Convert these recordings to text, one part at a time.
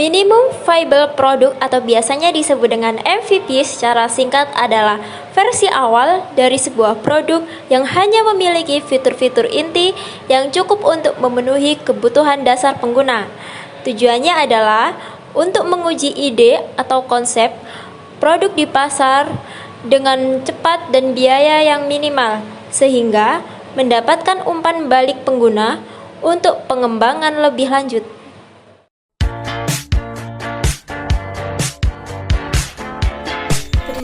Minimum Viable Product atau biasanya disebut dengan MVP secara singkat adalah versi awal dari sebuah produk yang hanya memiliki fitur-fitur inti yang cukup untuk memenuhi kebutuhan dasar pengguna. Tujuannya adalah untuk menguji ide atau konsep produk di pasar dengan cepat dan biaya yang minimal, sehingga mendapatkan umpan balik pengguna untuk pengembangan lebih lanjut.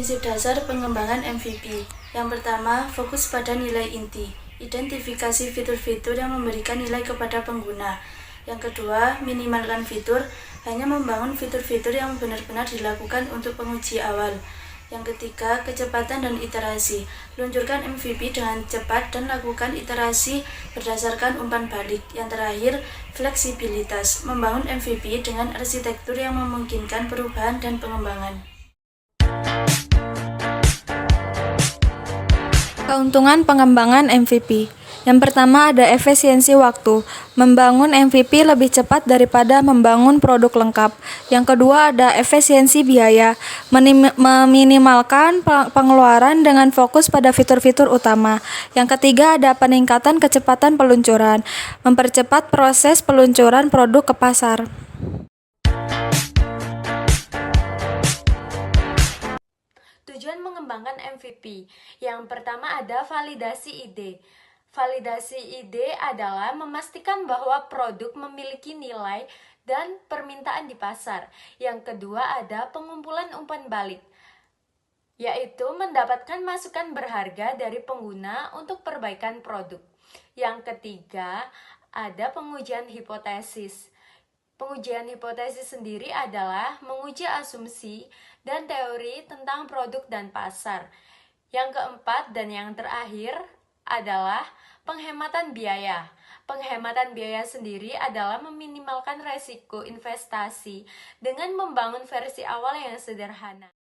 Prinsip dasar pengembangan MVP. Yang pertama, fokus pada nilai inti. Identifikasi fitur-fitur yang memberikan nilai kepada pengguna. Yang kedua, minimalkan fitur, hanya membangun fitur-fitur yang benar-benar dilakukan untuk penguji awal. Yang ketiga, kecepatan dan iterasi. Luncurkan MVP dengan cepat dan lakukan iterasi berdasarkan umpan balik. Yang terakhir, fleksibilitas. Membangun MVP dengan arsitektur yang memungkinkan perubahan dan pengembangan. Keuntungan pengembangan MVP. Yang pertama ada efisiensi waktu. Membangun MVP lebih cepat daripada membangun produk lengkap. Yang kedua ada efisiensi biaya. Meminimalkan pengeluaran dengan fokus pada fitur-fitur utama. Yang ketiga ada peningkatan kecepatan peluncuran. Mempercepat proses peluncuran produk ke pasar. Tujuan mengembangkan MVP. Yang pertama ada validasi ide. Validasi ide adalah memastikan bahwa produk memiliki nilai dan permintaan di pasar. Yang kedua ada pengumpulan umpan balik, yaitu mendapatkan masukan berharga dari pengguna untuk perbaikan produk. Yang ketiga ada pengujian hipotesis. Pengujian hipotesis sendiri adalah menguji asumsi dan teori tentang produk dan pasar. Yang keempat dan yang terakhir adalah penghematan biaya. Penghematan biaya sendiri adalah meminimalkan resiko investasi dengan membangun versi awal yang sederhana.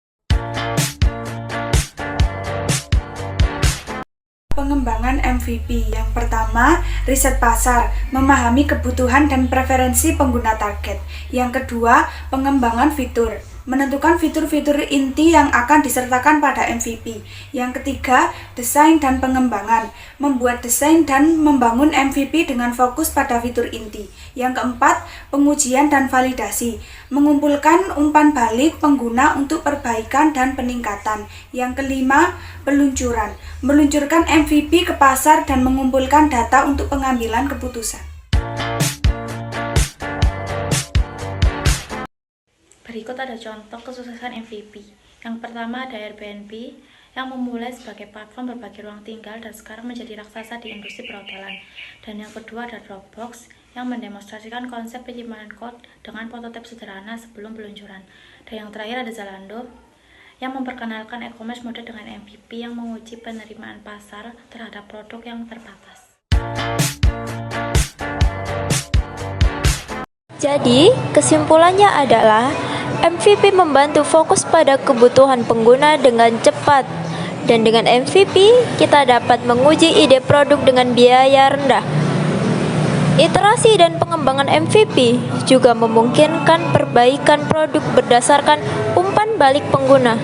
Pengembangan MVP. Yang pertama, riset pasar, memahami kebutuhan dan preferensi pengguna target. Yang kedua, pengembangan fitur, menentukan fitur-fitur inti yang akan disertakan pada MVP. Yang ketiga, desain dan pengembangan, membuat desain dan membangun MVP dengan fokus pada fitur inti. Yang keempat, pengujian dan validasi, mengumpulkan umpan balik pengguna untuk perbaikan dan peningkatan. Yang kelima, peluncuran, meluncurkan MVP ke pasar dan mengumpulkan data untuk pengambilan keputusan. Berikut ada contoh kesuksesan MVP. Yang pertama ada Airbnb yang memulai sebagai platform berbagi ruang tinggal dan sekarang menjadi raksasa di industri perhotelan. Dan yang kedua ada Dropbox yang mendemonstrasikan konsep penyimpanan kode dengan prototip sederhana sebelum peluncuran. Dan yang terakhir ada Zalando yang memperkenalkan e-commerce mode dengan MVP yang menguji penerimaan pasar terhadap produk yang terbatas. Jadi, kesimpulannya adalah MVP membantu fokus pada kebutuhan pengguna dengan cepat. Dan dengan MVP, kita dapat menguji ide produk dengan biaya rendah. Iterasi dan pengembangan MVP juga memungkinkan perbaikan produk berdasarkan umpan balik pengguna.